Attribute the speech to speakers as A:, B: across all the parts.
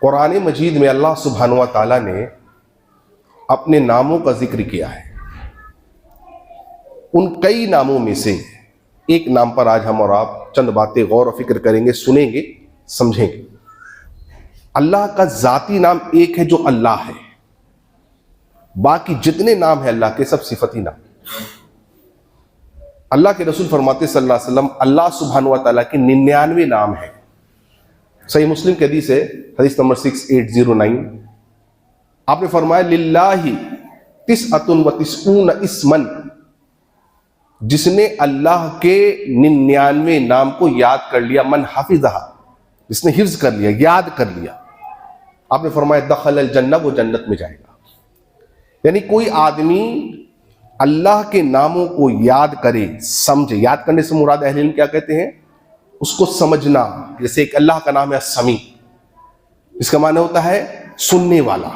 A: कुरान मजीद में अल्लाह सुब्हानहु व तआला ने अपने नामों का जिक्र किया है। उन कई नामों में से एक नाम पर आज हम और आप चंद बातें गौर और फिक्र करेंगे, सुनेंगे, समझेंगे। अल्लाह का जाती नाम एक है जो अल्लाह है, बाकी जितने नाम है अल्लाह के सब सिफती नाम। अल्लाह के रसूल फरमाते सल्लल्लाहु अलैहि वसल्लम अल्लाह सुब्हानहु व तआला के 99 नाम है। सही मुस्लिम की हदीस है, हदीस नंबर 6809। आपने फरमाया लिल्लाहि तिस्अतुन व तिस्ऊन इस्मन, जिसने अल्लाह के 99 नाम को याद कर लिया, मन हाफिज़हा, जिसने हिफ्ज कर लिया, याद कर लिया, आपने फरमाया दखल जन्नह, वो जन्नत में जाएगा। यानी कोई आदमी अल्लाह के नामों को याद करे, समझे। याद करने से मुराद अहले इल्म क्या कहते हैं? उसको समझना। जैसे एक अल्लाह का नाम है समी, इसका माने होता है सुनने वाला।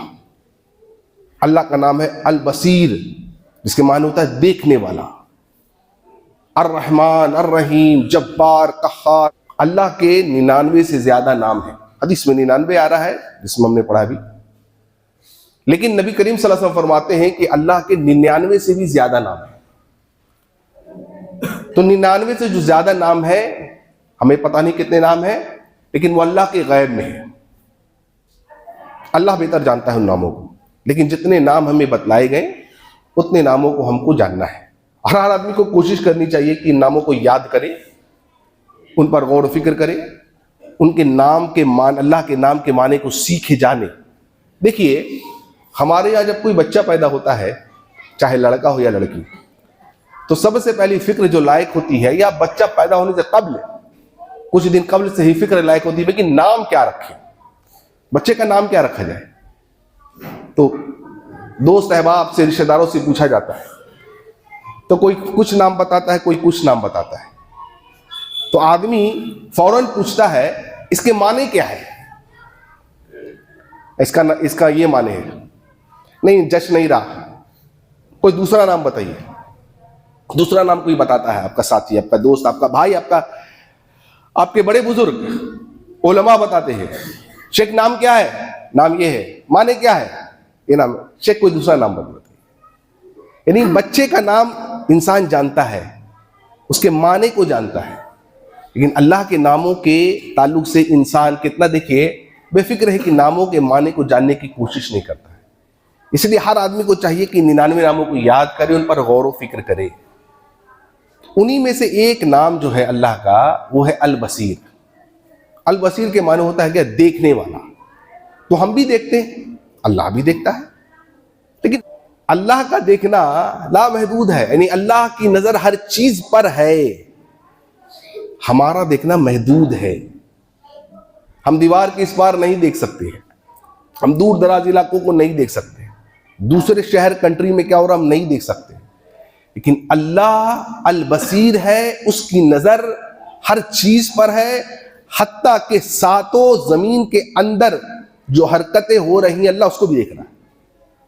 A: अल्लाह का नाम है अल बसीर, जिसके माने होता है देखने वाला। अर रहमान, अर रहीम, जब्बार, कहार। अल्लाह के 99 से ज्यादा नाम है। हदीस में 99 आ रहा है जिसमें हमने पढ़ा भी, लेकिन नबी करीम सल्लल्लाहु अलैहि वसल्लम फरमाते हैं कि अल्लाह के 99 से भी ज्यादा नाम है। तो 99 से जो ज्यादा नाम है, हमें पता नहीं कितने नाम है, लेकिन वो अल्लाह के गैब में है। अल्लाह बेहतर जानता है उन नामों को, लेकिन जितने नाम हमें बतलाए गए उतने नामों को हमको जानना है। हर आदमी को कोशिश करनी चाहिए कि इन नामों को याद करे, उन पर गौर फिक्र करे, उनके नाम के मान, अल्लाह के नाम के माने को सीखे, जाने। देखिए, हमारे यहाँ जब कोई बच्चा पैदा होता है, चाहे लड़का हो या लड़की, तो सबसे पहली फिक्र जो लायक होती है, या बच्चा पैदा होने से कबल, कुछ दिन कबल से ही फिक्र लायक होती है कि नाम क्या रखें, बच्चे का नाम क्या रखा जाए। तो दोस्त अहबाब से, रिश्तेदारों से पूछा जाता है, तो कोई कुछ नाम बताता है, कोई कुछ नाम बताता है। तो आदमी फौरन पूछता है इसके माने क्या है, इसका ये माने है। नहीं, जश नहीं रहा, कोई दूसरा नाम बताइए। दूसरा नाम कोई बताता है, आपका साथी, आपका दोस्त, आपका भाई, आपके बड़े बुजुर्ग उलमा बताते हैं, शेख नाम क्या है, नाम ये है, माने क्या है, ये नाम। शेख कोई दूसरा नाम बताते हैं। यानी बच्चे का नाम इंसान जानता है, उसके माने को जानता है, लेकिन अल्लाह के नामों के ताल्लुक से इंसान कितना, देखिए, बेफिक्र है कि नामों के माने को जानने की कोशिश नहीं करता है। इसलिए हर आदमी को चाहिए कि 99 नामों को याद करे, उन पर गौर व फिक्र करे। उन्हीं में से एक नाम जो है अल्लाह का, वो है अल बसीर। अल बसीर के माने होता है क्या? देखने वाला। तो हम भी देखते हैं, अल्लाह भी देखता है, लेकिन अल्लाह का देखना लामहदूद है। यानी अल्लाह की नजर हर चीज पर है, हमारा देखना महदूद है। हम दीवार के इस पार नहीं देख सकते हैं, हम दूर दराज इलाकों को नहीं देख सकते, दूसरे शहर कंट्री में क्या हो रहा हम नहीं देख सकते, लेकिन अल्लाह अल बसीर है, उसकी नजर हर चीज पर है। हत्ता के सातों जमीन के अंदर जो हरकतें हो रही हैं, अल्लाह उसको भी देख रहा है।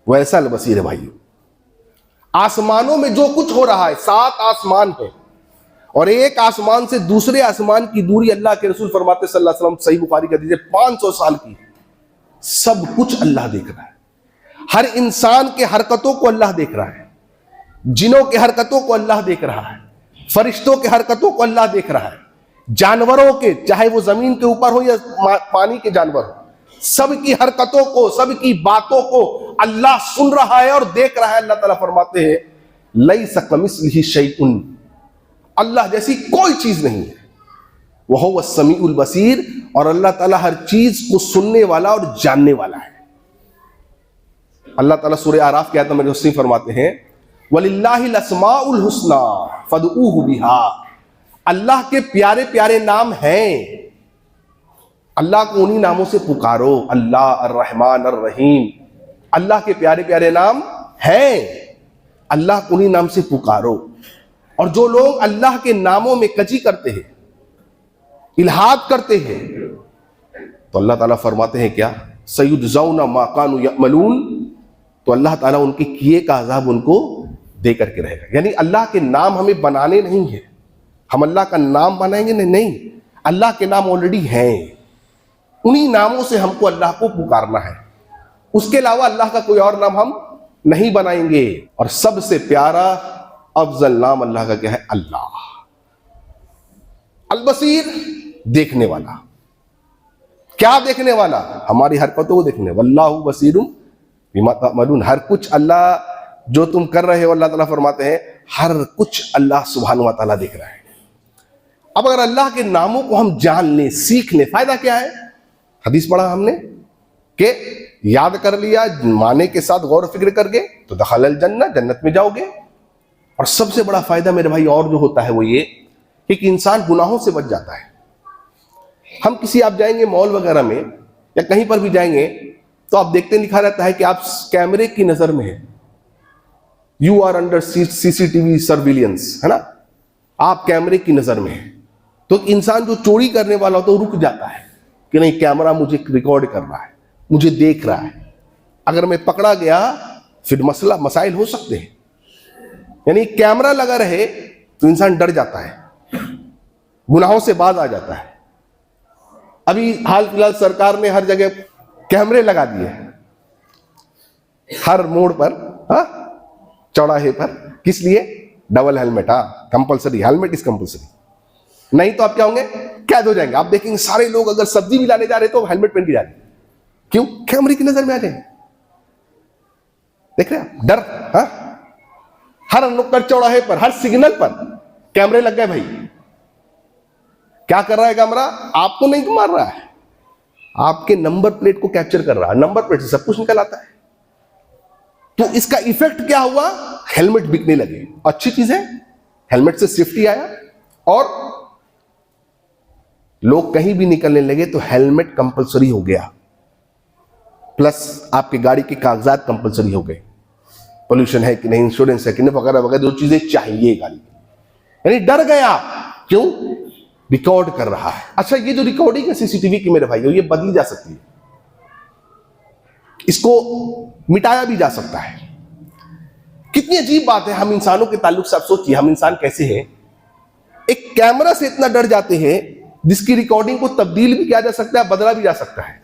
A: वैसा अल बसीर है भाइयों। आसमानों में जो कुछ हो रहा है, 7 आसमान है, और एक आसमान से दूसरे आसमान की दूरी, अल्लाह के रसूल फरमाते सल्लल्लाहु अलैहि वसल्लम, सही बुखारी का हदीस है, 500 साल की। सब कुछ अल्लाह देख रहा है। हर इंसान के हरकतों को अल्लाह देख रहा है, जिनों के हरकतों को अल्लाह देख रहा है, फरिश्तों के हरकतों को अल्लाह देख रहा है, जानवरों के, चाहे वो जमीन के ऊपर हो या पानी के जानवर हो, सबकी हरकतों को, सबकी बातों को अल्लाह सुन रहा है और देख रहा है। अल्लाह ताला फरमाते हैं लैसा कमिस्लिही शैउन, अल्लाह जैसी कोई चीज नहीं है, वह हुवा समीउल बसीर, और अल्लाह ताला हर चीज को सुनने वाला और जानने वाला है। अल्लाह ताला सूरह आराफ की आयत नंबर 80 फरमाते हैं वलिल्लाहिल अस्माउल हुस्ना फदऊहु बिहा, अल्लाह के प्यारे प्यारे नाम हैं, अल्लाह को उन्हीं नामों से पुकारो। अल्लाह, अर रहमान, अर रहीम, अल्लाह के प्यारे प्यारे नाम हैं, अल्लाह को उन्हीं नाम से पुकारो। और जो लोग अल्लाह के नामों में कजी करते हैं, इल्हाद करते हैं, तो अल्लाह ताला फरमाते हैं क्या? सयुजज़ौना मा कानू यअमलून, तो अल्लाह ताला उनके किए का अजाब उनको दे करके रहेगा। यानी अल्लाह के नाम हमें बनाने नहीं है, हम अल्लाह का नाम बनाएंगे नहीं, अल्लाह के नाम ऑलरेडी हैं, उन्हीं नामों से हमको अल्लाह को पुकारना है, उसके अलावा अल्लाह का कोई और नाम हम नहीं बनाएंगे। और सबसे प्यारा अफजल नाम अल्लाह का क्या है? अल्लाह। अल-बसीर, देखने वाला। क्या देखने वाला? हमारी हरकतों को देखने। वल्लाहु बसीरुम बिमा तअमलून, हर कुछ अल्लाह जो तुम कर रहे हो, अल्लाह ताला फरमाते हैं हर कुछ अल्लाह सुब्हानहु व तआला देख रहा है। अब अगर अल्लाह के नामों को हम जान लें, सीख लें, फायदा क्या है? हदीस पढ़ा हमने कि याद कर लिया माने के साथ गौर फिक्र करके तो दखलल जन्नत, जन्नत में जाओगे। और सबसे बड़ा फायदा मेरे भाई और जो होता है वो ये कि इंसान गुनाहों से बच जाता है। हम किसी, आप जाएंगे मॉल वगैरह में या कहीं पर भी जाएंगे तो आप देखते लिखा रहता है कि आप कैमरे की नजर में है, you are under CCTV surveillance, है ना, आप कैमरे की नजर में है। तो इंसान जो चोरी करने वाला होता है वो रुक जाता है कि नहीं, कैमरा मुझे रिकॉर्ड कर रहा है, मुझे देख रहा है, अगर मैं पकड़ा गया फिर मसाइल हो सकते हैं। यानी कैमरा लगा रहे तो इंसान डर जाता है, गुनाहों से बाज आ जाता है। अभी हाल फिलहाल सरकार ने हर जगह कैमरे लगा दिए, हर मोड़ पर, हाँ, चौराहे पर। किस लिए? डबल हेलमेट, हाँ, कंपलसरी, हेलमेट इज कंपलसरी। नहीं तो आप क्या होंगे? कैद हो जाएंगे। आप देखेंगे सारे लोग अगर सब्जी भी लाने जा रहे तो हेलमेट पहन के जा रहे। क्यों? कैमरे की नजर में आ जाएंगे। देख रहे हैं डर, हाँ, हर नुक्कड़ चौराहे पर, हर सिग्नल पर कैमरे लग गए। भाई क्या कर रहा है कैमरा? आपको नहीं मार रहा है, आपके नंबर प्लेट को कैप्चर कर रहा है। नंबर प्लेट से सब कुछ निकल आता है। तो इसका इफेक्ट क्या हुआ? हेलमेट बिकने लगे। अच्छी चीज है, हेलमेट से सेफ्टी आया और लोग कहीं भी निकलने लगे तो हेलमेट कंपलसरी हो गया, प्लस आपकी गाड़ी के कागजात कंपलसरी हो गए, पोल्यूशन है कि नहीं, इंश्योरेंस है कि नहीं, वगैरह वगैरह जो चीजें चाहिए गाड़ी। यानी डर गया। क्यों? रिकॉर्ड कर रहा है। अच्छा, ये जो रिकॉर्डिंग है सीसीटीवी की मेरे भाइयों, ये बदली जा सकती है, इसको मिटाया भी जा सकता है। कितनी अजीब बात है। हम इंसानों के ताल्लुक से आप सोचिए, हम इंसान कैसे हैं, एक कैमरा से इतना डर जाते हैं जिसकी रिकॉर्डिंग को तब्दील भी किया जा सकता है, बदला भी जा सकता है।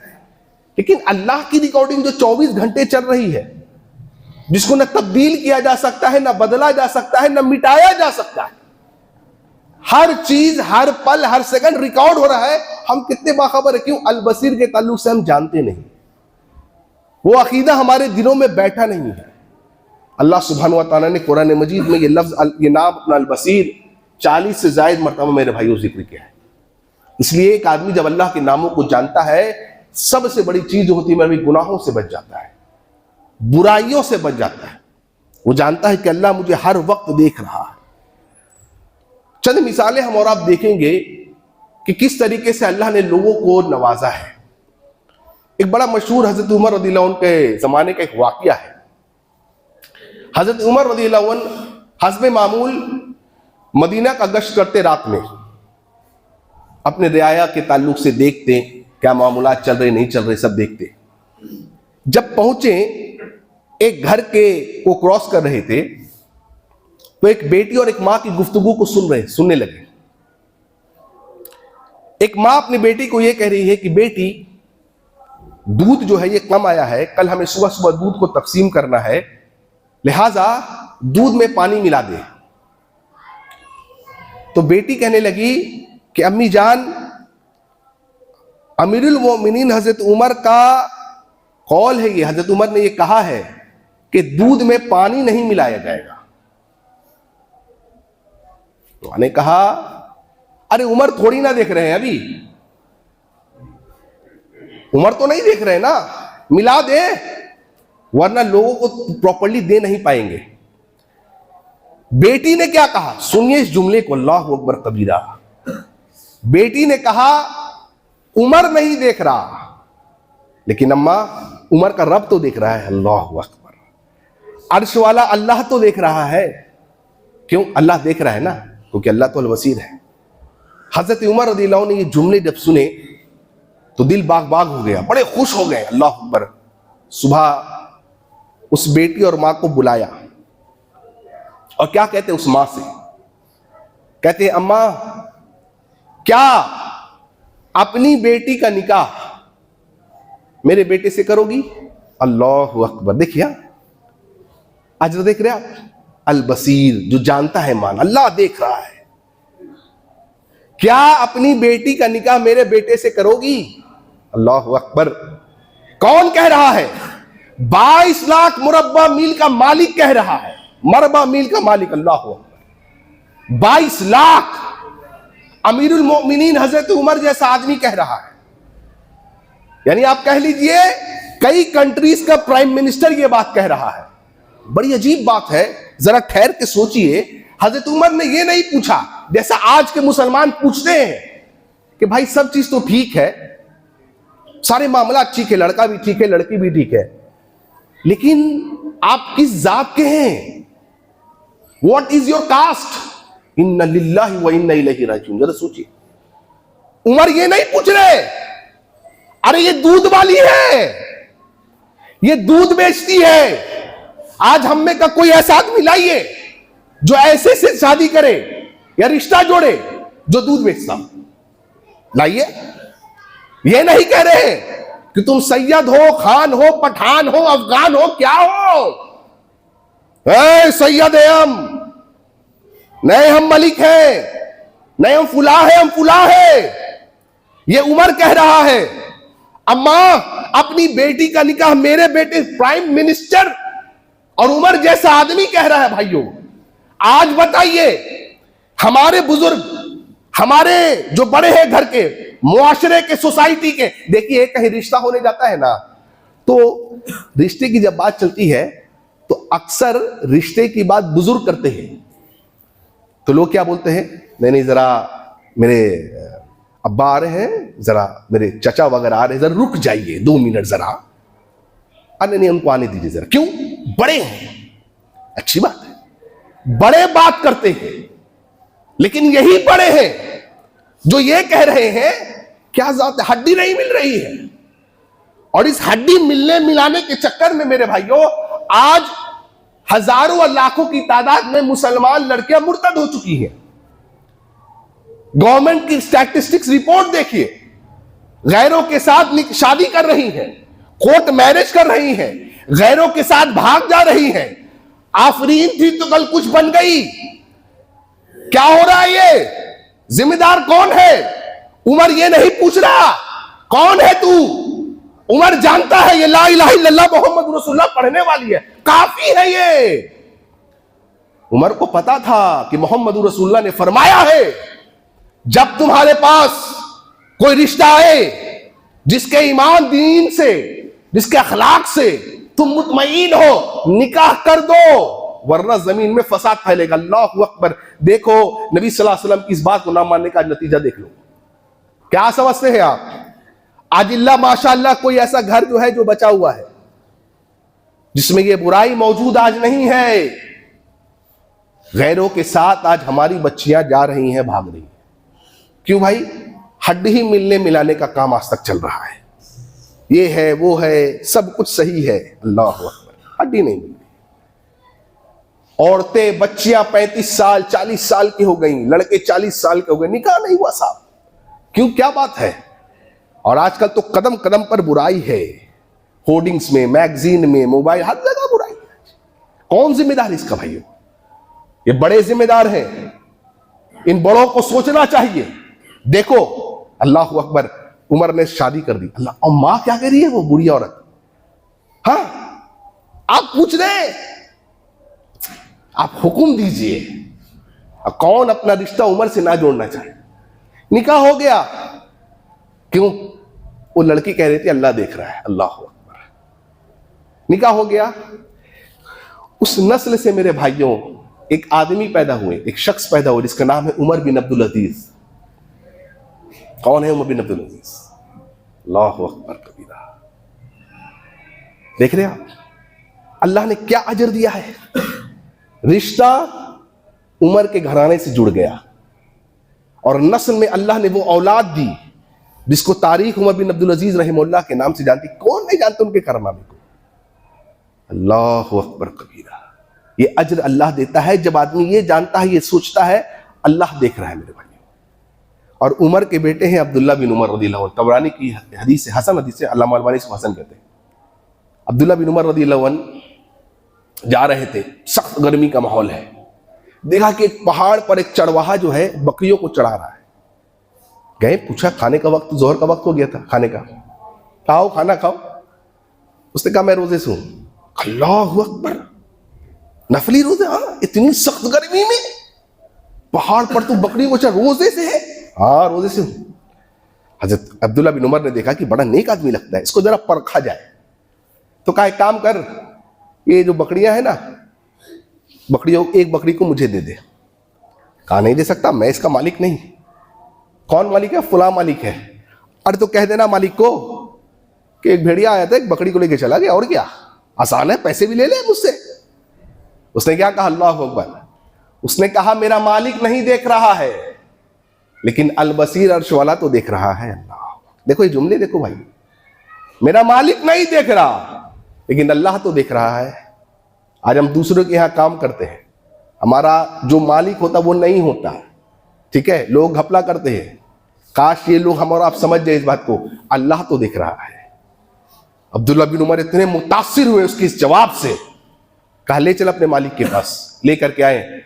A: लेकिन अल्लाह की रिकॉर्डिंग जो 24 घंटे चल रही है, जिसको न तब्दील किया जा सकता है, न बदला जा सकता है, न मिटाया जा सकता है, हर चीज, हर पल, हर सेकंड रिकॉर्ड हो रहा है। हम कितने बाखबर है। क्यों? अल-बसीर के ताल्लुक से हम जानते नहीं, वो अकीदा हमारे दिलों में बैठा नहीं है। अल्लाह सुब्हानहु व तआला ने कुरान मजीद में ये लफ्ज, ये नाम अपना अल-बसीर 40 से ज्यादा मरतबा मेरे भाइयों जिक्र किया है। इसलिए एक आदमी जब अल्लाह के नामों को जानता है, सबसे बड़ी चीज होती है मेरे, गुनाहों से बच जाता है, बुराइयों से बच जाता है। वो जानता है कि अल्लाह मुझे हर वक्त देख रहा है। चंद मिसालें हम और आप देखेंगे कि किस तरीके से अल्लाह ने लोगों को नवाजा है। एक बड़ा मशहूर हजरत उमर रज़ियल्लाहु अन्हु के जमाने का एक वाकया है। हजरत उमर रज़ियल्लाहु अन्हु हस्बे मामूल मदीना का गश्त करते, रात में अपने रियाया के ताल्लुक से देखते क्या मामूलात चल रहे नहीं चल रहे, सब देखते। जब पहुंचे एक घर के को क्रॉस कर रहे थे तो एक बेटी और एक मां की गुफ्तगू को सुनने लगे। एक मां अपनी बेटी को यह कह रही है कि बेटी, दूध जो है ये कम आया है, कल हमें सुबह सुबह दूध को तकसीम करना है, लिहाजा दूध में पानी मिला दे। तो बेटी कहने लगी कि अम्मी जान, अमीरुल मोमिनीन हजरत उमर का कौल है, ये हजरत उमर ने ये कहा है कि दूध में पानी नहीं मिलाया जाएगा। तो मैंने कहा, अरे उमर थोड़ी ना देख रहे हैं, अभी उमर तो नहीं देख रहे ना, मिला दे, वरना लोगों को प्रॉपर्ली दे नहीं पाएंगे। बेटी ने क्या कहा? सुनिए इस जुमले को, अल्लाह अकबर कबीरा। बेटी ने कहा, उमर नहीं देख रहा, लेकिन अम्मा उमर का रब तो देख रहा है। अल्लाह अकबर, अर्श वाला अल्लाह तो देख रहा है। क्यों? अल्लाह देख रहा है ना, क्योंकि अल्लाह तो अल-बसीर है। हजरत उमर रज़ियल्लाहु अन्हु ने ये जुमले जब सुने तो दिल बाग बाग हो गया, बड़े खुश हो गए। अल्लाह अकबर। सुबह उस बेटी और मां को बुलाया और क्या कहते उस मां से, कहते अम्मा, क्या अपनी बेटी का निकाह मेरे बेटे से करोगी? अल्लाहु अकबर। देखिए अजर देख रहे आप, अल बसीर, जो जानता है मान, अल्लाह देख रहा है। क्या अपनी बेटी का निकाह मेरे बेटे से करोगी? अल्लाहु अकबर। कौन कह रहा है? 22 लाख मुरब्बा मील का मालिक कह रहा है, मरबा मील का मालिक। अल्लाहु अकबर। 22 लाख अमीरुल मोमिनीन हजरत उमर जैसा आदमी कह रहा है। यानी आप कह लीजिए कई कंट्रीज का प्राइम मिनिस्टर यह बात कह रहा है। बड़ी अजीब बात है, जरा ठहर के सोचिए। हजरत उमर ने यह नहीं पूछा जैसा आज के मुसलमान पूछते हैं कि भाई सब चीज तो ठीक है, सारे मामला ठीक है, लड़का भी ठीक है, लड़की भी ठीक है, लेकिन आप किस जात के हैं? What is your cast? इन्ना लिल्लाहि व इन्ना इलैहि राजिऊन। जरा सोचिए। उमर ये नहीं पूछ रहे, अरे ये दूध वाली है, ये दूध बेचती है, आज हम में का कोई ऐसा आदमी लाइए जो ऐसे से शादी करे या रिश्ता जोड़े जो दूध बेचता, लाइए। ये नहीं कह रहे कि तुम सैयद हो, खान हो, पठान हो, अफगान हो, क्या हो? सैयद है हम, नहीं हम मलिक हैं, नहीं हम फुला है, हम फुला है। ये उमर कह रहा है, अम्मा अपनी बेटी का निकाह मेरे बेटे प्राइम मिनिस्टर और उमर जैसा आदमी कह रहा है। भाइयों आज बताइए, हमारे बुजुर्ग, हमारे जो बड़े हैं घर के, मुआशरे के, सोसाइटी के, देखिए कहीं रिश्ता होने जाता है ना, तो रिश्ते की जब बात चलती है तो अक्सर रिश्ते की बात बुजुर्ग करते हैं। तो लोग क्या बोलते हैं, नहीं नहीं जरा मेरे अब्बा आ रहे हैं, जरा मेरे चचा वगैरह आ रहे हैं, जरा रुक जाइए 2 मिनट जरा। अरे नहीं उनको आने दीजिए जरा। क्यों? बड़े हैं, अच्छी बात है, बड़े बात करते हैं, लेकिन यही बड़े हैं जो ये कह रहे हैं क्या जात है, हड्डी नहीं मिल रही है। और इस हड्डी मिलने मिलाने के चक्कर में मेरे भाइयों आज हजारों और लाखों की तादाद में मुसलमान लड़कियां मुर्तद हो चुकी हैं। गवर्नमेंट की स्टैटिस्टिक्स रिपोर्ट देखिए, गैरों के साथ शादी कर रही हैं, कोर्ट मैरिज कर रही हैं, गैरों के साथ भाग जा रही हैं। आफरीन थी तो कल कुछ बन गई। क्या हो रहा है? ये जिम्मेदार कौन है? उमर ये नहीं पूछ रहा कौन है तू। उमर जानता है ये ला इलाहा इल्लल्लाह मोहम्मद रसूलुल्लाह पढ़ने वाली है, काफी है ये। उमर को पता था कि मोहम्मद रसूलुल्लाह ने फरमाया है, जब तुम्हारे पास कोई रिश्ता आए जिसके ईमान दीन से, जिसके अखलाक से तुम मुतमईन हो, निकाह कर दो, वरना जमीन में फसाद फैलेगा। अल्लाहु अकबर। देखो नबी सल्लल्लाहु अलैहि वसल्लम की इस बात को ना मानने का नतीजा देख लो। क्या समझते हैं आप? आजिल्ला माशाअल्लाह कोई ऐसा घर जो है जो बचा हुआ है जिसमें ये बुराई मौजूद आज नहीं है। गैरों के साथ आज हमारी बच्चियां जा रही हैं, भाग रही हैं। क्यों भाई? हड्डी ही मिलने मिलाने का काम आज तक चल रहा है। ये है वो है, सब कुछ सही है, अल्लाह अकबर, हड्डी नहीं मिल रही। औरतें बच्चियां 35 साल 40 साल की हो गई, लड़के 40 साल के हो गए, निकाह नहीं हुआ साहब। क्यों? क्या बात है? और आजकल तो कदम कदम पर बुराई है, होर्डिंग्स में, मैगजीन में, मोबाइल, हर जगह बुराई है। कौन जिम्मेदार इसका भाइयों? ये बड़े जिम्मेदार हैं। इन बड़ों को सोचना चाहिए। देखो अल्लाह अकबर, उमर ने शादी कर दी। अल्लाह, और मां क्या कह रही है? वो बुरी औरत। हाँ आप पूछ रहे, आप हुक्म दीजिए, कौन अपना रिश्ता उमर से ना जोड़ना चाहे? निकाह हो गया। क्यों? वो लड़की कह रही थी अल्लाह देख रहा है। अल्लाह अकबर। निकाह हो गया। उस नस्ल से मेरे भाइयों एक आदमी पैदा हुए, एक शख्स पैदा हुए जिसका नाम है उमर बिन अब्दुल अजीज। कौन है उमर बिन अब्दुल अजीज? अल्लाह अकबर कबीरा। देख रहे आप अल्लाह ने क्या अजर दिया है। रिश्ता उमर के घराने से जुड़ गया और नस्ल में अल्लाह ने वो औलाद दी जिसको तारीख उमर बिन अब्दुल अजीज रहमतुल्लाह के नाम से जानती। कौन नहीं जानते उनके कारनामे को? अल्लाह अकबर कबीरा। ये अजर अल्लाह देता है जब आदमी ये जानता है, ये सोचता है अल्लाह देख रहा है मेरे भाई। और उमर के बेटे हैं अब्दुल्ला बिन उमर रदियल्लाहु अन्हु। तबरानी की हदीस है, हसन हदीस है, अल्लामा अलबानी इसको हसन कहते हैं। अब्दुल्ला बिन उमर रदियल्लाहु अन्हु जा रहे थे, सख्त गर्मी का माहौल है, देखा कि एक पहाड़ पर एक चरवाहा जो है बकरियों को चढ़ा रहा है। गए, पूछा खाने का वक्त, जोहर का वक्त हो गया था खाने का, खाओ खाना खाओ। उसने कहा मैं रोजे से हूं। अल्लाहु अकबर, नफली रोजे? हाँ, इतनी सख्त गर्मी में पहाड़ पर तू बकरी को चढ़, रोजे से है? हाँ रोजे से हूं। हजरत अब्दुल्ला बिन उमर ने देखा कि बड़ा नेक आदमी लगता है, इसको जरा परखा जाए। तो कहा एक काम कर, ये जो बकरियां है ना, बकरियों एक बकरी को मुझे दे दे। कहा नहीं दे सकता, मैं इसका मालिक नहीं। कौन मालिक है? फुला मालिक है। अरे तो कह देना मालिक को कि एक भेड़िया आया था, एक बकरी को लेके चला गया, और क्या, आसान है, पैसे भी ले ले मुझसे। उसने क्या कहा? अल्लाह अकबर। उसने कहा मेरा मालिक नहीं देख रहा है, लेकिन अल बसीर अर्श वाला तो देख रहा है। अल्लाह, देखो ये जुमले देखो भाई, मेरा मालिक नहीं देख रहा लेकिन अल्लाह तो देख रहा है। आज हम दूसरों के यहां काम करते हैं, हमारा जो मालिक होता वो नहीं होता, ठीक है, लोग घपला करते हैं। काश ये लोग हम और आप समझ जाए इस बात को, अल्लाह तो देख रहा है। अब्दुल्ला बिन उमर इतने मुतासिर हुए उसके इस जवाब से, कहा ले चल अपने मालिक के पास। लेकर के आए,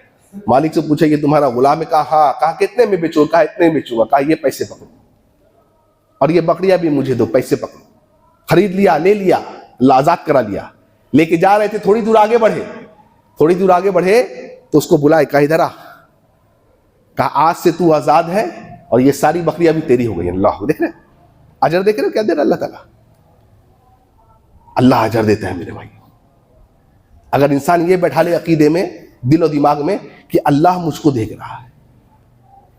A: मालिक से पूछे कि तुम्हारा गुलाम है? कहा हाँ। कहा कितने में बेचो? कहा इतने में बेचूंगा। कहा ये पैसे पकड़ो और ये बकरियां भी मुझे दो, पैसे पकड़ो। खरीद लिया, ले लिया, आजाद करा लिया। लेके जा रहे थे, थोड़ी दूर आगे बढ़े, थोड़ी दूर आगे बढ़े तो उसको बुलाए, कहा इधर आ। कहा आज से तू आजाद है और ये सारी बकरियां भी तेरी हो गई। अल्लाह, देख रहे अजर, देख रहे हो क्या दे रहा अल्लाह ताला? अल्लाह अजर देता है मेरे भाई। अगर इंसान ये बैठा ले अकीदे में, दिल और दिमाग में कि अल्लाह मुझको देख रहा है,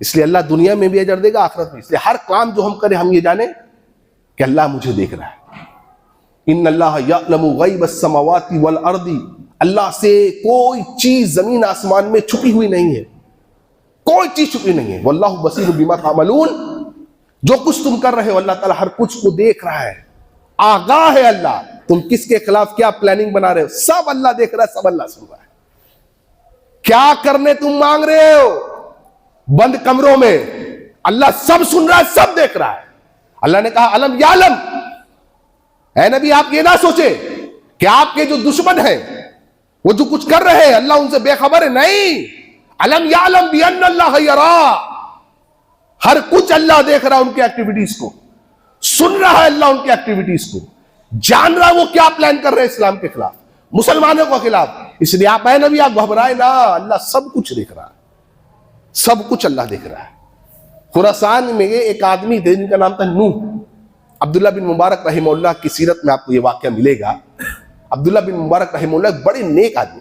A: इसलिए अल्लाह दुनिया में भी अजर देगा, आखिरत में। इसलिए हर काम जो हम करें हम ये जाने कि अल्लाह मुझे देख रहा है। इन्नल्लाह यअलमु गैबस समावाति वल अर्दी, अल्लाह से कोई चीज जमीन आसमान में छुपी हुई नहीं है, कोई चीज छुपी नहीं है। वल्लाहु बसीरुम बिमा तामलून, जो कुछ तुम कर रहे हो अल्लाह ताला हर कुछ को देख रहा है, आगाह है अल्लाह। तुम किसके खिलाफ क्या प्लानिंग बना रहे हो, सब अल्लाह देख रहा है, सब अल्लाह सुन रहा है। क्या करने तुम मांग रहे हो बंद कमरों में, अल्लाह सब सुन रहा है, सब देख रहा है। अल्लाह ने कहा अलम यालम, ऐ नबी आप ये ना सोचे कि आपके जो दुश्मन हैं वो जो कुछ कर रहे हैं अल्लाह उनसे बेखबर है, नहीं। अलम यालम बिअन्नल्लाह यरा, हर कुछ अल्लाह देख रहा है, उनकी एक्टिविटीज को सुन रहा है अल्लाह, उनकी एक्टिविटीज को जान रहा है, वो क्या प्लान कर रहे हैं इस्लाम के खिलाफ, मुसलमानों के खिलाफ। इसलिए आप है नबी, आप घबराए ना, अल्लाह सब कुछ देख रहा है, सब कुछ अल्लाह देख रहा है। खुरासान में एक आदमी थे जिनका नाम था नूह। अब्दुल्ला बिन मुबारक रहमहुल्लाह की सीरत में आपको यह वाकया मिलेगा। अब्दुल्ला बिन मुबारक रहमहुल्लाह बड़े नेक आदमी,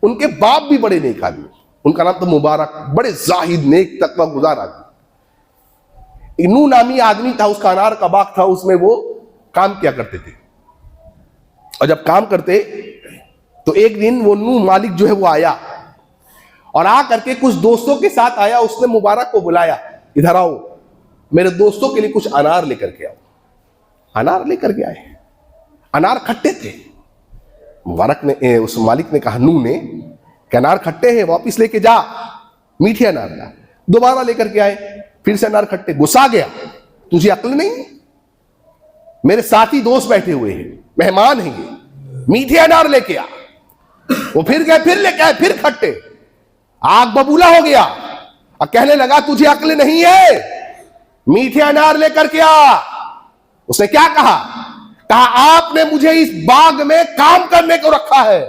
A: उनके बाप भी बड़े नेक आदमी, उनका नाम था मुबारक, बड़े जाहिद नेक तकवा गुजार आदमी। नूह नामी आदमी था, उसका अनार का बाग था, उसमें वो काम किया करते थे। और जब काम करते तो एक दिन वो नूह मालिक जो है वो आया और आ करके कुछ दोस्तों के साथ आया। उसने मुबारक को बुलाया, इधर आओ, मेरे दोस्तों के लिए कुछ अनार लेकर के आओ। अनार लेकर के आए, अनार खट्टे थे। मुबारक ने, उस मालिक ने कहा, नूह ने, कि अनार खट्टे हैं, वापिस लेके जा, मीठे अनार ला। दोबारा लेकर के आए, फिर से अनार खट्टे। गुस्सा गया, तुझे अक्ल नहीं, मेरे साथी दोस्त बैठे हुए हैं, मेहमान हैं ये, मीठे अनार लेके आ। वो फिर गए, फिर लेके आए, फिर खट्टे। आग बबूला हो गया और कहने लगा तुझे अक्ल नहीं है, मीठे अनार लेकर के आ। उसने क्या कहा? कहा आपने मुझे इस बाग में काम करने को रखा है,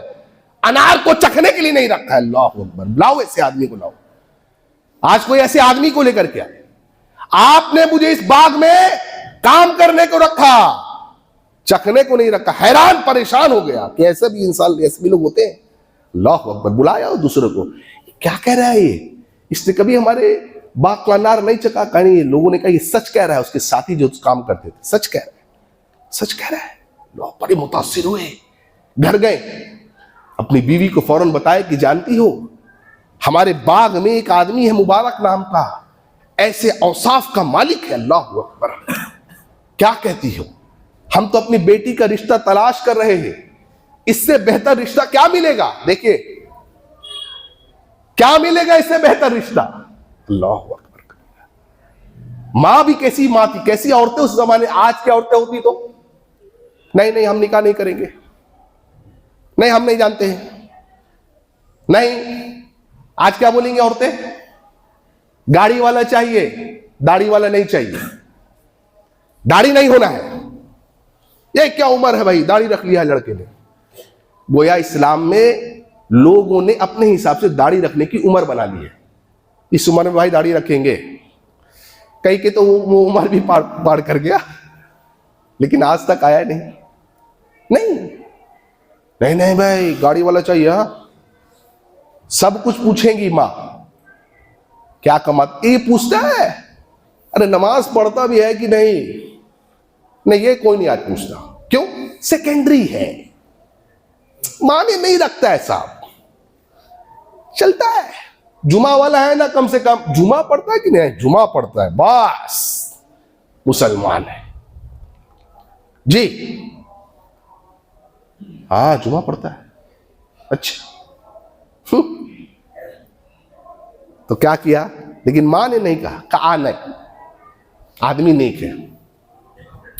A: अनार को चखने के लिए नहीं रखा है। अल्लाह अकबर, लाओ ऐसे आदमी को लाओ। आज कोई ऐसे आदमी को लेकर के आए, आपने मुझे इस बाग में काम करने को रखा, चखने को नहीं रखा। हैरान परेशान हो गया कि ऐसे भी इंसान, ऐसे भी लोग होते हैं। अल्लाह अकबर, बुलाया दूसरे को, क्या कह रहा है ये, इसने कभी हमारे बाग का अनार नहीं चखा। कहीं लोगों ने कहा ये सच कह रहा है। उसके साथी जो काम करते थे, सच कह रहा है, सच कह रहा है। लोग बड़े मुतासिर हुए, घर गए, अपनी बीवी को फौरन बताया कि जानती हो हमारे बाग में एक आदमी है मुबारक नाम का, ऐसे औसाफ का मालिक है। अल्लाह अकबर, क्या कहती हो? हम तो अपनी बेटी का रिश्ता तलाश कर रहे हैं, इससे बेहतर रिश्ता क्या मिलेगा? देखिए क्या मिलेगा इससे बेहतर रिश्ता। अल्लाह अकबर, मां भी कैसी मां थी, कैसी औरतें उस जमाने, आज की औरतें होती तो नहीं नहीं हम निकाह नहीं करेंगे, नहीं हम नहीं जानते हैं, नहीं। आज क्या बोलेंगे औरतें? गाड़ी वाला चाहिए, दाढ़ी वाला नहीं चाहिए, दाढ़ी नहीं होना है। ये क्या उम्र है भाई, दाढ़ी रख लिया लड़के ने। गोया इस्लाम में लोगों ने अपने हिसाब से दाढ़ी रखने की उम्र बना ली है। इस उम्र में भाई दाढ़ी रखेंगे, कई के तो वो उम्र भी पार कर गया, लेकिन आज तक आया नहीं। नहीं नहीं नहीं भाई गाड़ी वाला चाहिए। हाँ, सब कुछ पूछेंगी मां, क्या कमाता, ये पूछता है, अरे नमाज पढ़ता भी है कि नहीं, नहीं ये कोई नहीं आज पूछता। क्यों? सेकेंडरी है, माने नहीं रखता है साहब, चलता है। जुमा वाला है ना, कम से कम जुमा पढ़ता है कि नहीं, जुमा पढ़ता है, बस मुसलमान है जी। हाँ जुमा पढ़ता है, अच्छा। तो क्या किया, लेकिन मां ने नहीं कहा नहीं, आदमी नेक है,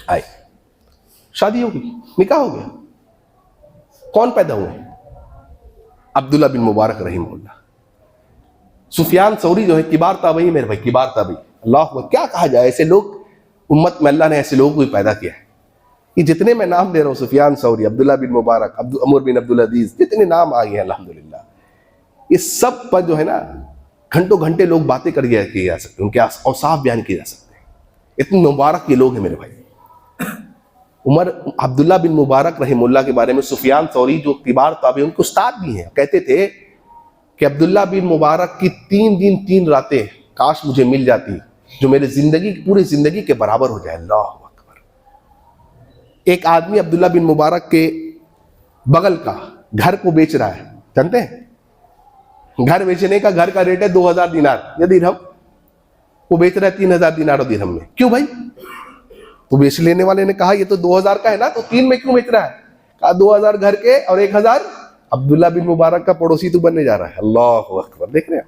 A: आए शादी होगी, निकाह हो गया। कौन पैदा हुए? अब्दुल्ला बिन मुबारक रहीमहुल्लाह। सुफियान सौरी जो है किबार ताबई, मेरे भाई किबार ताबई, अल्लाह को क्या कहा जाए, ऐसे लोग उम्मत में अल्लाह ने ऐसे लोगों को भी पैदा किया है। ये जितने मैं नाम दे रहा हूँ, सुफियान सौरी, अब्दुल्ला बिन मुबारक, अमर बिन अब्दुल अजीज, जितने नाम आ गए हैं अल्हम्दुलिल्लाह, ये सब पर जो है ना घंटों घंटे लोग बातें कर किए जा सकते, उनके औसाफ बयान किए जा सकते हैं। इतने मुबारक ये लोग हैं मेरे भाई। उमर अब्दुल्ला बिन मुबारक रहीमुल्लाह के बारे में सुफियान सौरी जो किबार ताबी, उनके उस्ताद भी हैं, कहते थे कि अब्दुल्ला बिन मुबारक की 3 दिन 3 रातें काश मुझे मिल जाती, जो मेरे जिंदगी पूरी जिंदगी के बराबर हो जाए। अल्लाह अकबर। एक आदमी अब्दुल्ला बिन मुबारक के बगल का घर को बेच रहा है, जानते हैं? घर बेचने का, घर का रेट है 2000 दिनार या दिरहम, वो बेच रहा है 3000 दिनार और दिरहम में। क्यों भाई? तो बेच लेने वाले ने कहा ये तो 2000 का है ना, तो 3 में क्यों बेच रहा है? कहा 2000 घर के और 1000 अब्दुल्ला बिन मुबारक का पड़ोसी तू बनने जा रहा है। अल्लाह अकबर। देख रहे हैं,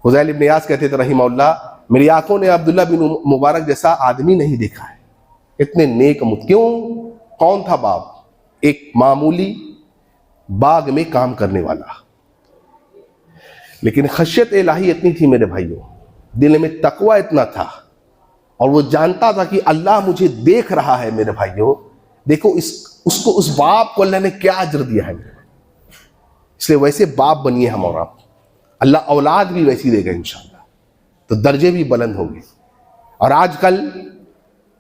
A: हुज़ैल इब्न यास कहते थे रहीमहुल्लाह, मेरी आंखों ने अब्दुल्ला बिन मुबारक जैसा आदमी नहीं देखा है, इतने नेक मुत। क्यों? कौन था बाप? एक मामूली बाग में काम करने वाला, लेकिन खशियत इलाही इतनी थी मेरे भाइयों, दिल में तकवा इतना था, और वो जानता था कि अल्लाह मुझे देख रहा है। मेरे भाइयों देखो उसको, उस बाप को अल्लाह ने क्या अजर दिया है। इसलिए वैसे बाप बनिए हम, और आप, अल्लाह औलाद भी वैसी देगा इंशाअल्लाह, तो दर्जे भी बुलंद होंगे। और आजकल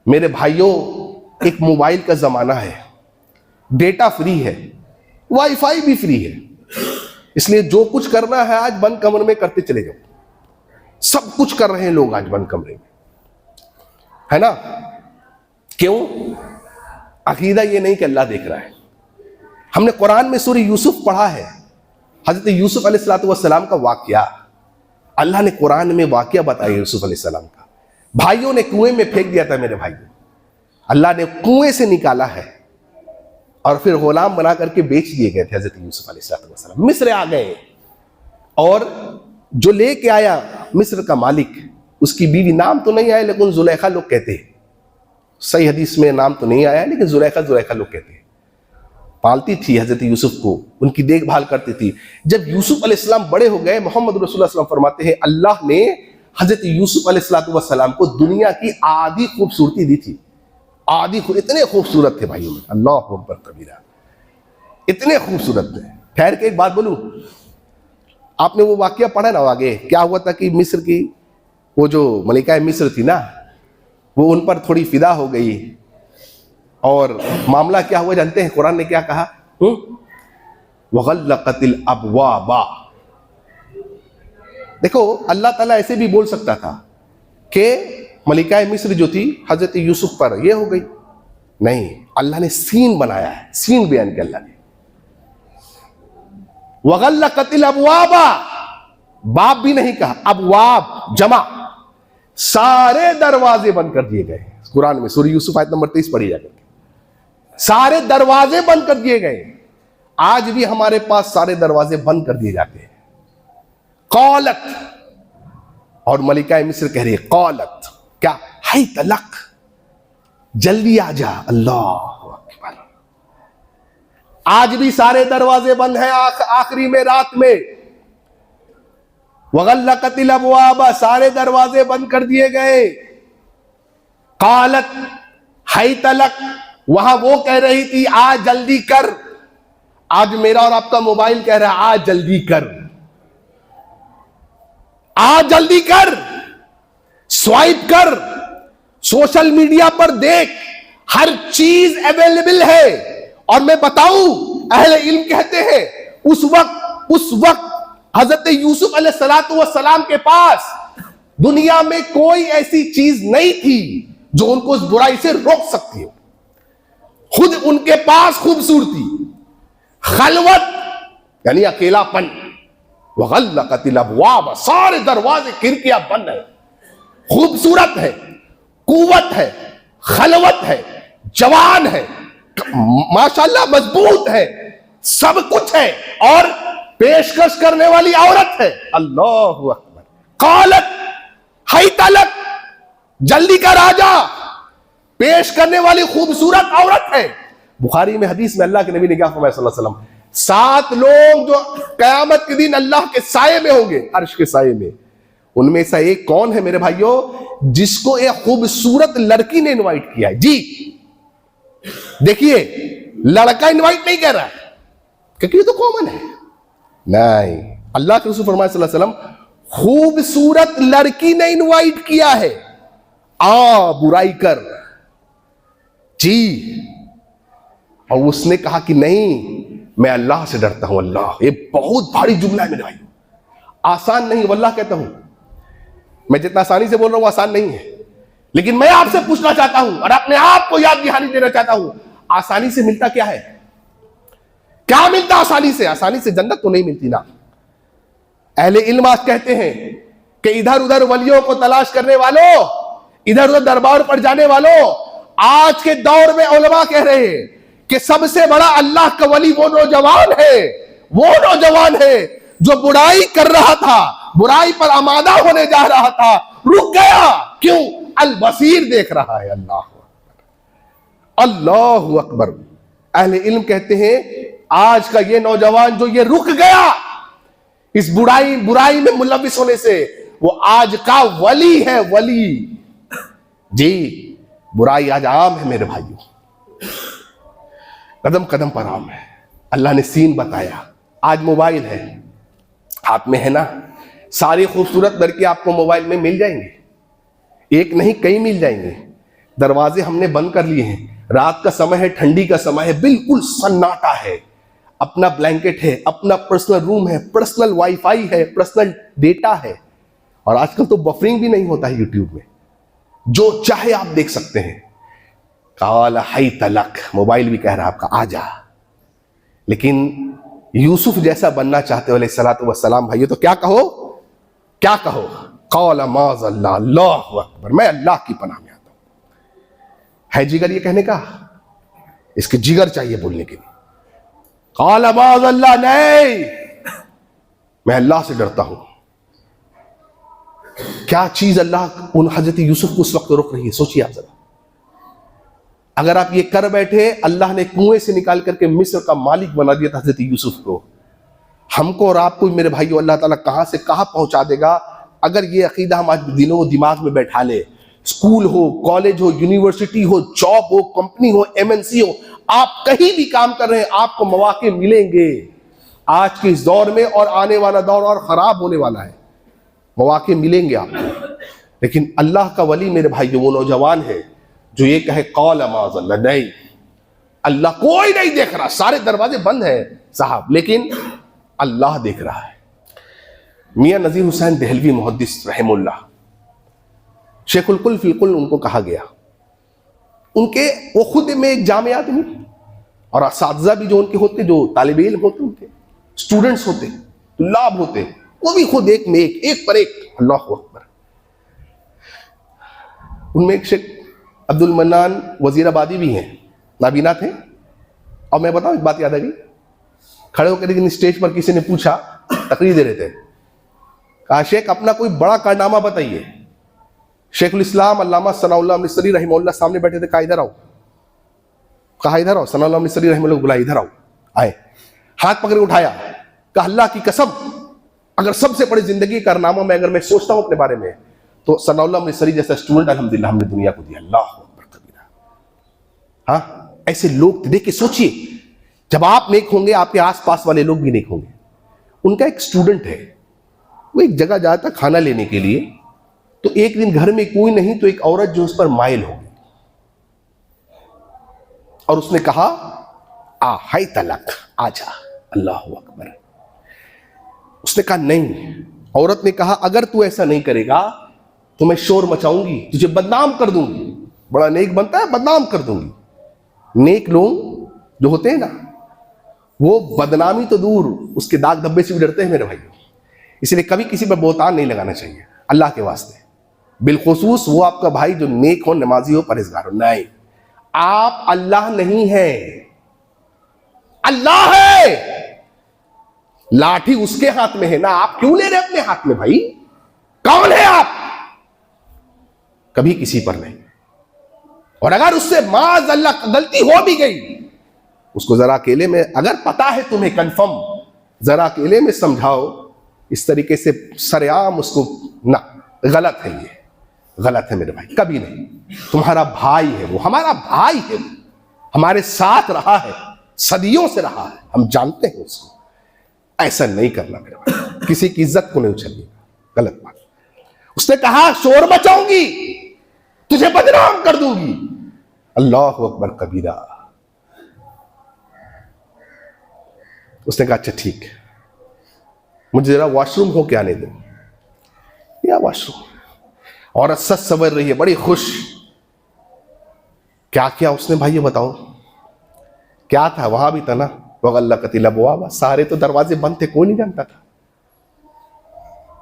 A: मेरे भाइयों एक मोबाइल का जमाना है, डेटा फ्री है, वाईफाई भी फ्री है, इसलिए जो कुछ करना है आज बंद कमरे में करते चले जाओ। सब कुछ कर रहे हैं लोग आज बंद कमरे में, है ना? क्यों? अकीदा ये नहीं कि अल्लाह देख रहा है। हमने कुरान में सूरह यूसुफ पढ़ा है, हजरत यूसुफ अलैहिस्सलाम का वाकया, अल्लाह ने कुरान में वाकया बताया यूसुफ अलैहिस्सलाम का। भाइयों ने कुएं में फेंक दिया था मेरे भाइयों, अल्लाह ने कुएं से निकाला है और फिर गुलाम बना करके बेच दिए गए थे हजरत यूसुफ अलैहिस्सलाम। मिस्र आ गए, और जो लेके आया मिस्र का मालिक, उसकी बीवी, नाम तो नहीं आया लेकिन जुलेखा लोग कहते हैं, सही हदीस में नाम तो नहीं आया, लेकिन जुलेखा लोग कहते हैं। पालती थी हजरत यूसुफ को, उनकी देखभाल करती थी। जब यूसुफ अलैहिस्सलाम बड़े हो गए, मोहम्मद रसूलुल्लाह सल्लल्लाहु अलैहि वसल्लम फरमाते हैं अल्लाह ने हजरत यूसुफ अलैहिस्सलाम को दुनिया की आधी खूबसूरती दी थी। आधी, इतने खूबसूरत थे भाइयों में, अल्लाह अकबर कबीरा, इतने खूबसूरत थे। ठहर के एक बात बोलूं, आपने वो वाकया पढ़ा ना आगे, क्या हुआ था कि मिस्र की वो जो मलिका मिस्र थी ना, वो उन पर थोड़ी फिदा हो गई, और मामला क्या हुआ जानते हैं? कुरान ने क्या कहा? वग़ल्लक़तिल अबवाबा। देखो अल्लाह ताला ऐसे भी बोल सकता था कि मलिका मिस्र जो थी हजरत यूसुफ पर ये हो गई, नहीं, अल्लाह ने सीन बनाया है, सीन बयान किया अल्लाह ने। वग़ल्लक़तिल अबवाबा, बाप भी नहीं कहा, अबवाब जमा, सारे दरवाजे बंद कर दिए गए। कुरान में सूरह यूसुफ आयत नंबर 23 पढ़ी जाकर, सारे दरवाजे बंद कर दिए गए। आज भी हमारे पास सारे दरवाजे बंद कर दिए जाते हैं। कौलत, और मलिका मिस्र कह रही है क़ालत, क्या, हाय तलक, जल्दी आ जा। अल्लाह अकबर। आज भी सारे दरवाजे बंद हैं आखिरी में, रात में। वगल्लकतिल अबवाब, सारे दरवाजे बंद कर दिए गए। क़ालत हाय तलक, वहां वो कह रही थी आ जल्दी कर। आज मेरा और आपका मोबाइल कह रहा है आ जल्दी कर, आ जल्दी कर, स्वाइप कर, सोशल मीडिया पर देख, हर चीज अवेलेबल है। और मैं बताऊं, अहले इल्म कहते हैं उस वक्त हजरत यूसुफ अलैहिस्सलाम के पास दुनिया में कोई ऐसी चीज नहीं थी जो उनको उस बुराई से रोक सकती हो। खुद उनके पास खूबसूरती, खलवत यानी अकेलापन, वगल्लकतिल अबवाब, सारे दरवाजे खिड़कियां बंद है, खूबसूरत है, कुव्वत है, खलवत है, जवान है, माशाल्लाह मजबूत है, सब कुछ है, और पेशकश करने वाली औरत है। अल्लाहु अकबर। क़ालत हाय तलक, जल्दी कर आजा, पेश करने वाली खूबसूरत औरत है। बुखारी में हदीस में अल्लाह के नबी ने क्या फरमाया सल्लल्लाहु अलैहि वसल्लम, 7 लोग जो कयामत के दिन अल्लाह के साये में होंगे, अर्श के साये में, उनमें से एक कौन है मेरे भाइयों, जिसको एक खूबसूरत लड़की ने इनवाइट किया है। जी देखिए, लड़का इनवाइट नहीं कर रहा है क्योंकि ये तो कॉमन है, नहीं, अल्लाह के रसूल फरमाए सल्लल्लाहु अलैहि वसल्लम, खूबसूरत लड़की ने इनवाइट किया है, आ बुराई कर। जी, और उसने कहा कि नहीं, मैं अल्लाह से डरता हूं। अल्लाह, ये बहुत भारी जुमला है मेरे भाई, आसान नहीं, वल्लाह कहता हूं, मैं जितना आसानी से बोल रहा हूं आसान नहीं है, लेकिन मैं आपसे पूछना चाहता हूं और अपने आप को याद दहानी देना चाहता हूं, आसानी से मिलता क्या है? क्या मिलता आसानी से? आसानी से जन्नत तो नहीं मिलती ना। अहले इल्म आज कहते हैं कि इधर उधर वलियों को तलाश करने वालों, इधर उधर दरबार पर जाने वालों, आज के दौर में उलमा कह रहे हैं कि सबसे बड़ा अल्लाह का वली वो नौजवान है जो बुराई कर रहा था, बुराई पर आमादा होने जा रहा था, रुक गया। क्यों? अल बसीर देख रहा है। अल्लाहु अकबर। अहले इल्म कहते हैं आज का ये नौजवान जो ये रुक गया इस बुराई में मुलविस होने से, वो आज का वली है, वली। जी, बुराई आज आम है मेरे भाइयों, कदम कदम पर आम है। अल्लाह ने सीन बताया, आज मोबाइल है, हाथ में है ना, सारी खूबसूरत लड़की आपको मोबाइल में मिल जाएंगे, एक नहीं कई मिल जाएंगे। दरवाजे हमने बंद कर लिए हैं, रात का समय है, ठंडी का समय है, बिल्कुल सन्नाटा है, अपना ब्लैंकेट है, अपना पर्सनल रूम है, पर्सनल वाईफाई है, पर्सनल डेटा है, और आजकल तो बफरिंग भी नहीं होता है यूट्यूब में, जो चाहे आप देख सकते हैं। काल हाय तलक, मोबाइल भी कह रहा है आपका आजा। लेकिन यूसुफ जैसा बनना चाहते हो अलैहिस्सलातु वस्सलाम भाइयों, तो क्या कहो, क्या कहो? काल माज़अल्लाह, अल्लाहु अकबर, मैं अल्लाह की पनाह में आता हूं। है जिगर ये कहने का? इसके जिगर चाहिए बोलने के लिए। काल माज़अल्लाह, नहीं, मैं अल्लाह से डरता हूं। क्या चीज अल्लाह उन हजरत यूसुफ को उस वक्त रोक रही है? सोचिए आप जरा। अगर आप ये कर बैठे, अल्लाह ने कुएं से निकाल करके मिस्र का मालिक बना दिया था हजरत यूसुफ को, हमको और आपको मेरे भाइयों अल्लाह ताला कहां से कहां पहुंचा देगा अगर ये अकीदा हम आज दिनों दिमाग में बैठा ले। स्कूल हो, कॉलेज हो, यूनिवर्सिटी हो, जॉब हो, कंपनी हो, एमएनसी हो, आप कहीं भी काम कर रहे हैं, आपको मौके मिलेंगे। आज के इस दौर में और आने वाला दौर और खराब होने वाला है, मौके मिलेंगे आपको। लेकिन अल्लाह का वली मेरे भाइयों वो नौजवान है जो ये कहे कौल माज़अल्लाह, नहीं, अल्लाह कोई नहीं देख रहा, सारे दरवाजे बंद हैं साहब, लेकिन अल्लाह देख रहा है। मियां नजीर हुसैन देहलवी मुहद्दिस रहमुल्लाह, शेखुल कुल फिल कुल उनको कहा गया। उनके वो खुद में एक जामे आदमी और असातिज़ा भी जो उनके होते, जो तालिब इल्म होते, उनके स्टूडेंट्स होते, तुल्लाब होते, वो भी खुद एक में एक पर एक, अल्लाहु अकबर। उनमें एक शेख अब्दुल मन्नान वजीराबादी भी हैं, नाबीना थे। और मैं बताऊं एक बात याद आ गई, खड़े होकर लेकिन स्टेज पर किसी ने पूछा, तकरीर दे रहे थे, कहा शेख अपना कोई बड़ा कारनामा बताइए। शेखुल इस्लाम अल्लामा सनाउल्लाह अमृतसरी रहमतुल्लाह सामने बैठे थे, कहा इधर आओ, कहा इधर आओ, सनाउल्लाह अमृतसरी रहमतुल्लाह बुलाया, इधर आओ। आए, हाथ पकड़ के उठाया, कहा अल्लाह की कसम अगर सबसे बड़ी जिंदगी कारनामा में अगर मैं सोचता हूं अपने बारे में तो सनाउल्लाह अमृतसरी जैसा स्टूडेंट अल्हम्दुलिल्लाह हमने दुनिया को दिया। अल्लाह अकबर कबीरा। हाँ, ऐसे लोग देख के सोचिए, जब आप नेक होंगे आपके आसपास वाले लोग भी नेक होंगे। उनका एक स्टूडेंट है, वो एक जगह जाता खाना लेने के लिए, तो एक दिन घर में कोई नहीं तो एक औरत जो उस पर माइल हो गई और उसने कहा आ हाय तलक आजा। अल्लाह अकबर। उसने कहा नहीं। औरत ने कहा अगर तू ऐसा नहीं करेगा तो मैं शोर मचाऊंगी, तुझे बदनाम कर दूंगी। बड़ा नेक बनता है, बदनाम कर दूंगी। नेक लोग जो होते हैं ना, वो बदनामी तो दूर उसके दाग धब्बे से भी डरते हैं मेरे भाई। इसलिए कभी किसी पर बोहतान नहीं लगाना चाहिए अल्लाह के वास्ते, बिलखुसूस वो आपका भाई जो नेक हो, नमाजी हो, परहेजगार हो। नहीं, आप अल्लाह नहीं है, अल्लाह है। लाठी उसके हाथ में है ना, आप क्यों ले रहे अपने हाथ में भाई? कौन है आप? कभी किसी पर नहीं। और अगर उससे माज अल्लाह गलती हो भी गई, उसको जरा अकेले में, अगर पता है तुम्हें कंफर्म, जरा अकेले में समझाओ। इस तरीके से सरेआम उसको ना, गलत है, ये गलत है मेरे भाई, कभी नहीं। तुम्हारा भाई है वो, हमारा भाई है, हमारे साथ रहा है, सदियों से रहा है, हम जानते हैं उसको। ऐसा नहीं करना मेरे भाई, किसी की इज्जत को नहीं उछलिएगा, गलत बात। उसने कहा शोर मचाऊंगी, तुझे बदनाम कर दूंगी। अल्लाह अकबर कबीरा। उसने कहा अच्छा ठीक है, मुझे जरा वॉशरूम हो के आने दो। या वॉशरूम, औरत सच सवर रही है, बड़ी खुश। क्या किया उसने भाई ये बताओ, क्या था? वहां भी था ना, वगल्ला कतिला बुआ, सारे तो दरवाजे बंद थे, कोई नहीं जानता था।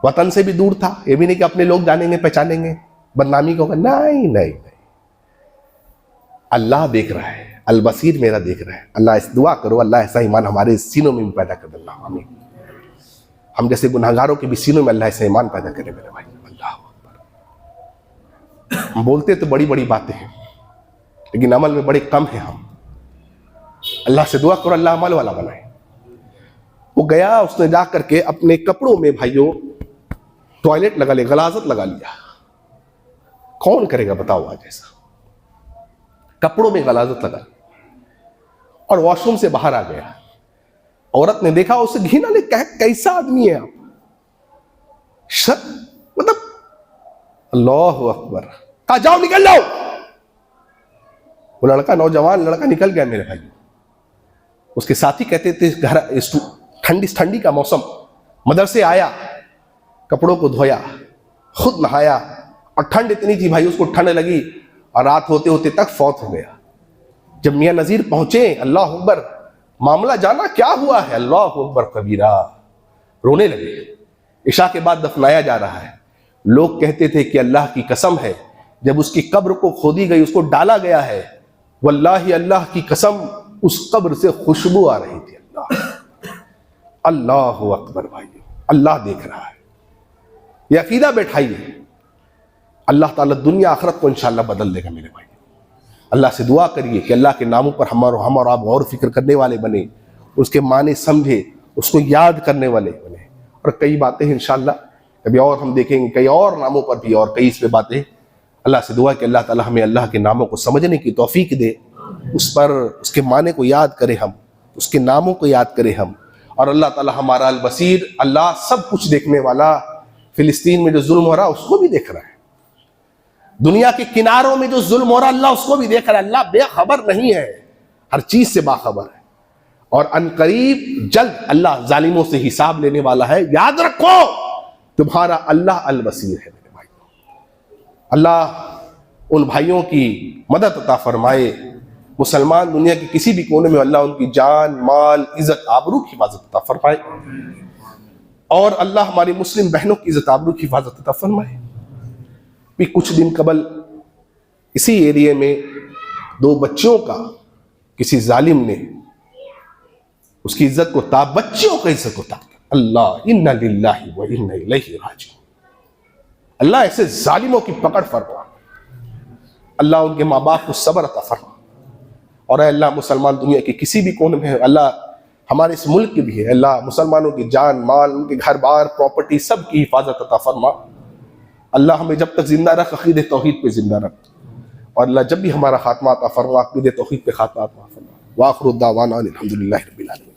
A: वतन से भी दूर था, ये भी नहीं कि अपने लोग जानेंगे पहचानेंगे, बदनामी को नहीं नहीं नहीं। अल्लाह देख रहा है, अल बसीर मेरा देख रहा है। अल्लाह इस दुआ करो, अल्लाह ऐसा ईमान हमारे सीनों में भी पैदा कर दे। आमीन। हम जैसे गुनहगारों के भी सीनों में अल्लाह ऐसा ईमान पैदा करे मेरे भाई। अल्लाह अकबर। हम बोलते तो बड़ी बड़ी बातें हैं, लेकिन अमल में बड़े कम हैं हम। अल्लाह से दुआ करो अल्लाह अमल वाला बनाए। वो गया, उसने जा करके अपने कपड़ों में भाइयों टॉयलेट लगा लिया, गलाजत लगा लिया। कौन करेगा बताओ आज ऐसा? कपड़ों में गलाजत लगा और वॉशरूम से बाहर आ गया। औरत ने देखा, उसे घिना ले, कैसा आदमी है आप? मतलब अल्लाह अकबर। कहा जाओ निकल जाओ। वो लड़का, नौजवान लड़का निकल गया मेरे भाई। उसके साथी कहते थे घर, ठंडी का मौसम, मदरसे आया, कपड़ों को धोया, खुद नहाया, और ठंड इतनी थी भाई, उसको ठंड लगी और रात होते होते तक फौत हो गया। जब मियां नजीर पहुंचे, अल्लाह अकबर, मामला जाना क्या हुआ है? अल्लाह अकबर कबीरा। रोने लगे। इशा के बाद दफनाया जा रहा है। लोग कहते थे कि अल्लाह की कसम है, जब उसकी कब्र को खोदी गई, उसको डाला गया है, वल्लाही अल्लाह की कसम, उस कब्र से खुशबू आ रही थी। अल्लाह अकबर भाई, अल्लाह देख रहा है। ये अकीदा बैठाइए, अल्लाह ताला दुनिया आखिरत को इंशाअल्लाह बदल देगा मेरे भाई। अल्लाह से दुआ करिए कि अल्लाह के नामों पर हम और आप गौर फिक्र करने वाले बने, उसके माने समझे, उसको याद करने वाले बने। और कई बातें इंशाअल्लाह कभी और हम देखेंगे, कई और नामों पर भी, और कई इस पे बातें। अल्लाह से दुआ कि अल्लाह ताला हमें अल्लाह के नामों को समझने की तौफीक दे, उस पर उसके माने को याद करें हम, उसके नामों को याद करें हम। और अल्लाह ताला हमारा अल बसीर, अल्लाह सब कुछ देखने वाला, फिलिस्तीन में जो जुल्म हो रहा है उसको भी देख रहा है, दुनिया के किनारों में जो जुल्म हो रहा है अल्लाह उसको भी देख रहा है। अल्लाह बेखबर नहीं है, हर चीज से बाखबर है। और अनकरीब जल्द अल्लाह जालिमों से हिसाब लेने वाला है। याद रखो, तुम्हारा अल्लाह अल बसीर है मेरे भाई। अल्लाह उन भाइयों की मदद अता फरमाए, मुसलमान दुनिया के किसी भी कोने में अल्लाह उनकी जान, माल, इज्जत, आबरू की हिफाजत अता फरमाए। और अल्लाह हमारी मुस्लिम बहनों की इज्जत, आबरू की हिफाजत अता फरमाए। भी कुछ दिन कबल इसी एरिया में 2 बच्चियों का किसी जालिम ने उसकी इज्जत को ताब, बच्चियों की इज्जत को ताब, अल्लाह इन्ना लिल्लाहि व इन्ना इलैहि राजिऊन। अल्लाह ऐसे जालिमों की पकड़ फरमा, अल्लाह उनके माँ बाप को सब्र अता फरमा, और अल्लाह मुसलमान दुनिया के किसी भी कोने में है, अल्लाह हमारे इस मुल्क के भी है, अल्लाह मुसलमानों की जान माल, उनके घर बार प्रॉपर्टी सब की हिफाजत अता फरमा। अल्लाह हमें जब तक जिंदा रख अक़ीदे तौहीद पे जिंदा रख, और अल्लाह जब भी हमारा खात्मा अता फरमा अक़ीदे तौहीद पे खात्मा अता फरमा। व आखिरु दावाना अनिल हम्दुलिल्लाहि रब्बिल आलमीन।